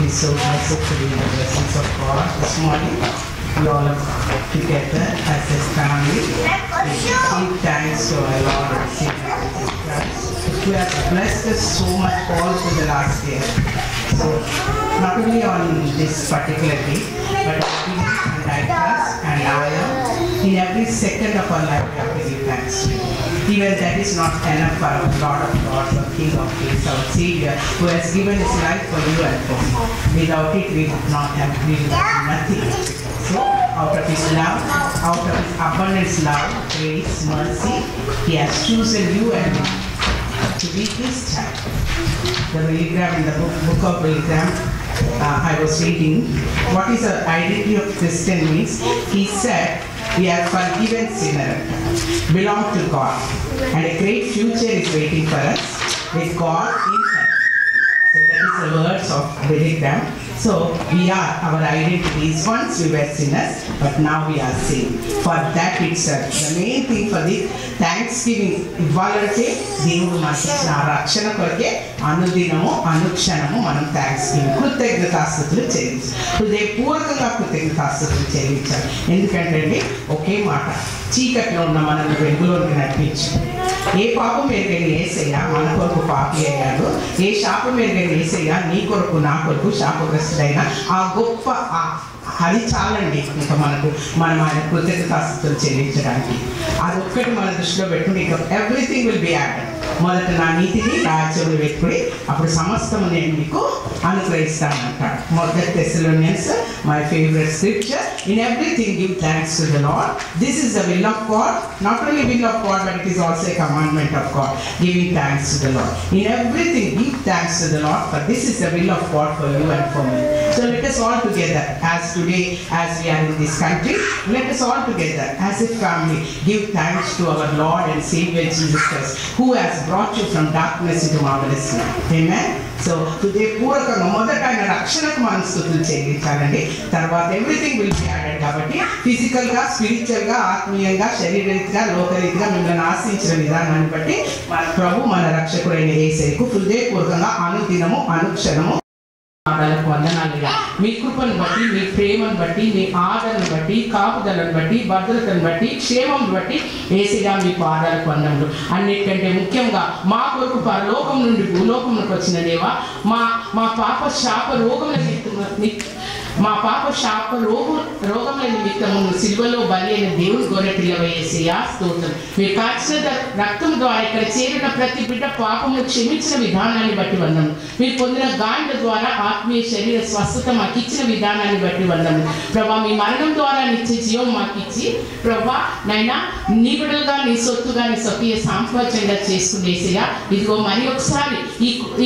be so blessed to be in the presence of God this morning. We all are together as a family. We give thanks to our Lord and Savior Jesus Christ, who has blessed us so much all through the last year. So, not only on this particular day, but I trust and I am in every second of our life we have to give thanks to Him. Even that is not enough for our Lord of Lords, our King of Kings, our Savior, who has given His life for you and for me. Without it, we would not have, we would have nothing. So, out of His love, out of His abundance love, grace, mercy, He has chosen you and me to be His child. The Billy Graham, in the book of Billy Graham, I was reading, what is the identity of Christian means? He said, we are forgiven sinners, belong to God, and a great future is waiting for us with God in heaven. So that is the words of Billy Graham. So we are, our identity is once we were sinners, but now we are saved. For that itself, the main thing for the Thanksgiving ఇవ్వాలంటే దేవుడు మనకి నా రక్షణ కొరకే అనుదినము అనుక్షణము మనం థ్యాంక్స్గివింగ్ కృతజ్ఞతాస్తుతులు చెల్లించాలి. హృదయపూర్వకంగా కృతజ్ఞతాస్తుతులు చెల్లించాలి. ఎందుకంటే ఒకే మాట, చీకట్లో ఉన్న మనల్ని వెలుగులోకి నడిపించు. ఏ పాపం ఎరుగని యేసయ్య మన కొరకు పాపి అయ్యాడు, ఏ శాపం ఎరుగని యేసయ్య నీ కొరకు నా కొరకు శాపగ్రస్తుడైన ఆ గొప్ప అది చాలండి ఇంకా మనకు మనం ఆయన కృతజ్ఞతాస్తుతులు చెల్లించడానికి. అది ఒక్కటి మన దృష్టిలో పెట్టుకుని ఇక ఎవ్రీథింగ్ విల్ బి యాడెడ్. మొదట నా నీతిని రాజ్యములు పెట్టుకుని అప్పుడు సమస్తము నేను మీకు అనుగ్రహిస్తానంటాడు. మొదటి Thessalonians, my favorite scripture. In everything give thanks to the Lord. This is the will of God. Not only will of God, but it is also a commandment of God, giving thanks to the Lord. In everything give thanks to the Lord, for this is the will of God for you and for me. So let us all together, as today, as we are in this country, let us all together, as a family, give thanks to our Lord and Savior Jesus Christ, who has brought you from darkness into marvelous light. Amen. So హృదయపూర్వకంగా మొదట ఆయన రక్షణకు మనం స్తుతులు చెల్లించాలండి. తర్వాత everything will be added. కాబట్టి ఫిజికల్గా, స్పిరిచువల్గా, ఆత్మీయంగా, శరీరరీతిగా, లోకరీతిగా మిమ్మల్ని ఆశ్రయించిన విధానాన్ని బట్టి మన ప్రభు మన రక్షకుడైన యేసయ్యకు హృదయపూర్వకంగా అనుదినము అనుక్షణము వందనాలుగా. మీ కృపను బట్టి, మీ ప్రేమను బట్టి, మీ ఆదరణ బట్టి, కాపుదలను బట్టి, భద్రతను బట్టి, క్షేమం బట్టి యేసయ్యా మీ పాదాలకు వందనములు. అన్నిటికంటే ముఖ్యంగా మా కొరకు పరలోకం నుండి భూలోకంలోకి వచ్చిన దేవా, మా పాప శాప రోగముల రోగముల నిమిత్తము సిలువలో బలి అయిన దేవుని గొర్రెపిల్లవై యేసయ్యా స్తోత్రం. మీరు కాచిన రక్తం ద్వారా ఇక్కడ చేరిన ప్రతి బిడ్డ పాపమును క్షమించిన విధానాన్ని బట్టి వందనము. మీరు పొందిన గాయాల ద్వారా ఆత్మీయ శరీర స్వస్థత మాకు ఇచ్చిన విధానాన్ని బట్టి వందనము. ప్రభా, మీ మరణం ద్వారా నిత్య జీవం మాకు ఇచ్చి ప్రభా నైనా నీ బిడ్డలుగా, నీ సొత్తుగా, నీ స్వకీయ సాంప్రదాయంగా చేసుకుని యేసయ్యా ఇదిగో మరి ఒకసారి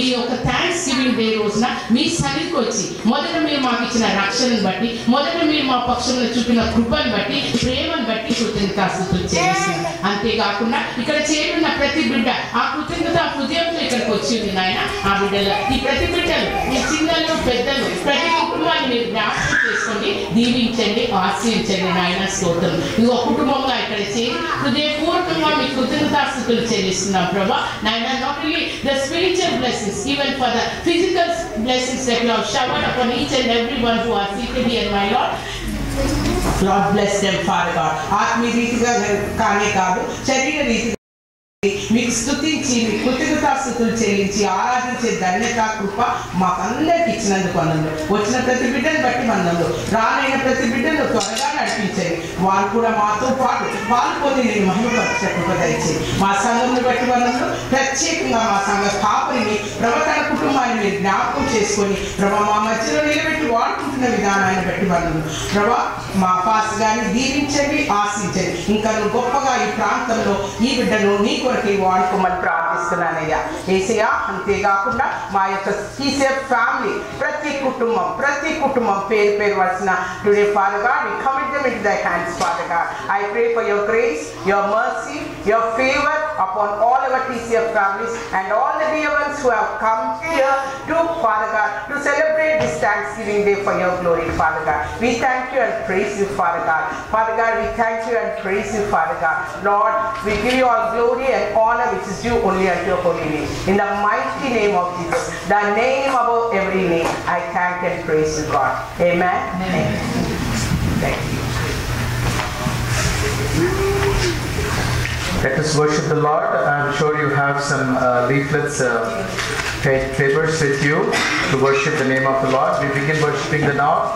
ఈ యొక్క థ్యాంక్స్ గివింగ్ డే రోజున మీ సన్నిధికి వచ్చి మొదట మీరు మాకు ఇచ్చిన రక్షణను బట్టి, మొదట మీరు మా పక్షంలో చూపిన కృపను బట్టి, ప్రేమను బట్టి కృతజ్ఞతాస్తుతులు చెల్లిస్తున్నాం. అంతేకాకుండా ఇక్కడ చేరిన ప్రతి బిడ్డ ఆ కృతజ్ఞత హృదయంతో ఇక్కడికి వచ్చి ఉంది నాయన. ఆ బిడ్డలు, ఈ ప్రతి బిడ్డలు, ఈ చిన్నలు పెద్దలు, ప్రతి కుటుంబాన్ని మీరు జ్ఞాపకం చేసుకోండి, దీవించండి, ఆశ్రయించండి నాయన స్తోత్రం. ఇదిగో కుటుంబంగా ఇక్కడ చేరి హృదయపూర్వకంగా మీ కృతజ్ఞతాస్తుతులు చెల్లిస్తున్నాం ప్రభా నాయన. Not only the spiritual blessings, even for the physical blessings that you have showered upon each and everyone who are seated here, my Lord. Lord bless them, Father God. ఆత్మీయ రీతిగా కానే కాదు, శరీర రీతిగా మీకు స్తుతించి, మీ కృతజ్ఞతాస్తుతులు చెల్లించి ఆరాధించే ధన్యత కృప మాకందరికి ఇచ్చినందుకు వందనములు. వచ్చిన ప్రతి బిడ్డను బట్టి వందనములు. రానైన ప్రతి బిడ్డను త్వరగా నడిపించండి. వారు కూడా మాతో పాటు వాళ్ళు పొంది నేను మహిమపరిచే కృప దయచేయి. మా సంఘంను బట్టి వందనములు. ప్రత్యేకంగా మా సంఘ కాపరిని ప్రవర్తన కుటుంబాన్ని మీరు జ్ఞాపకం చేసుకొని ప్రభా మా మధ్యలో నిలబెట్టి వాడుకుంటున్న విధానాన్ని బట్టి వందనములు. ప్రభా మా పాస్ గారిని దీవించండి, ఆశించండి. ఇంకా నువ్వు గొప్పగా ఈ ప్రాంతంలో ఈ బిడ్డను నీ కొరకే వాడుకోమని ప్రార్థిస్తున్నానయ్యా యేసయ్యా. అంతేకాకుండా మా యొక్క TCF ఫ్యామిలీ ప్రతి కుటుంబం పేరు పేరు వలసిన today father God we commit them into thy hands, Father God. I pray for your grace, your mercy, your favor upon all our TCF families and all the dear ones who have come here to, Father God, to celebrate this Thanksgiving Thanksgiving Day for your glory, Father God. We thank you and praise you, Father God. Father God, we thank you and praise you, Father God. Lord, we give you all glory and honor which is due only unto your holy name. In the mighty name of Jesus, the name above every name, I thank and praise you, God. Amen. Amen. Thank you. Let us worship the Lord. I'm sure you have some leaflets, papers with you to worship the name of the Lord. We begin worshiping the Lord.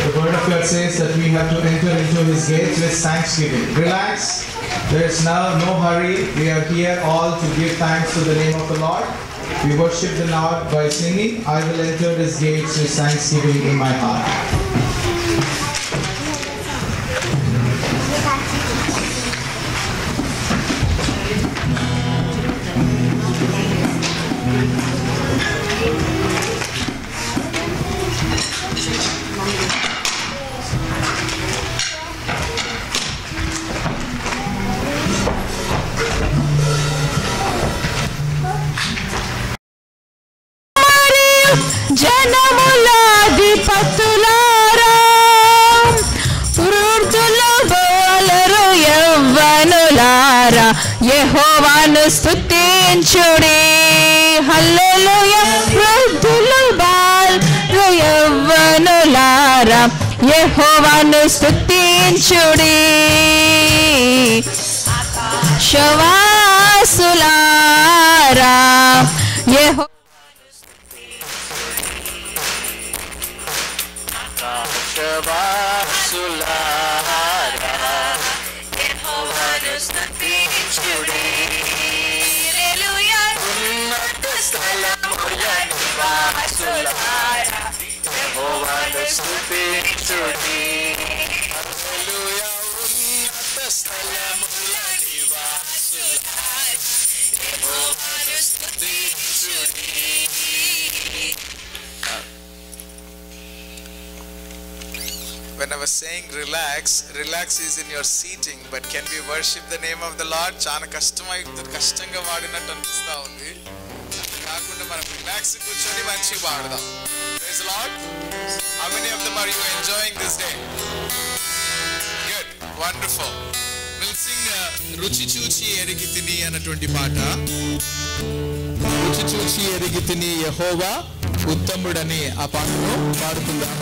The word of God says that we have to enter into His gates with thanksgiving. Relax. There is now no hurry. We are here all to give thanks to the name of the Lord. We worship the Lord by singing, I will enter His gates with thanksgiving in my heart. జనములాధిపతులారా వృద్ధులు బాలరు యవ్వనులారా యెహోవాను స్తుతించుడి హల్లెలూయా వృద్ధులు బాలరు యవ్వనులారా యెహోవాను స్తుతించుడి ఆకాశవాసులారా యెహోవా యెహోవాను స్తుతించుడి హల్లెలూయా ఉన్నత స్థలముల నివాసులారా యెహోవాను స్తుతించుడి హల్లెలూయా ఉన్నత స్థలముల నివాసులారా యెహోవాను స్తుతించుడి. When I was saying relax is in your seating, but can we worship the name of the Lord? చాలా కష్టంగా వాడినట్టు అనిపిస్తా ఉంది. అది కాకుండా మనం రిలాక్స్ కూర్చొని మంచిగా వాడదాం. Praise the Lord. How many of them are you enjoying this day? Good, wonderful. We'll sing రుచి చూచి ఎరిగి తిని అన్నటువంటి పాట. రుచి చూచి ఎరిగి తిని యెహోవా ఉత్తముడని ఆ పాటను పాడుకుందాం.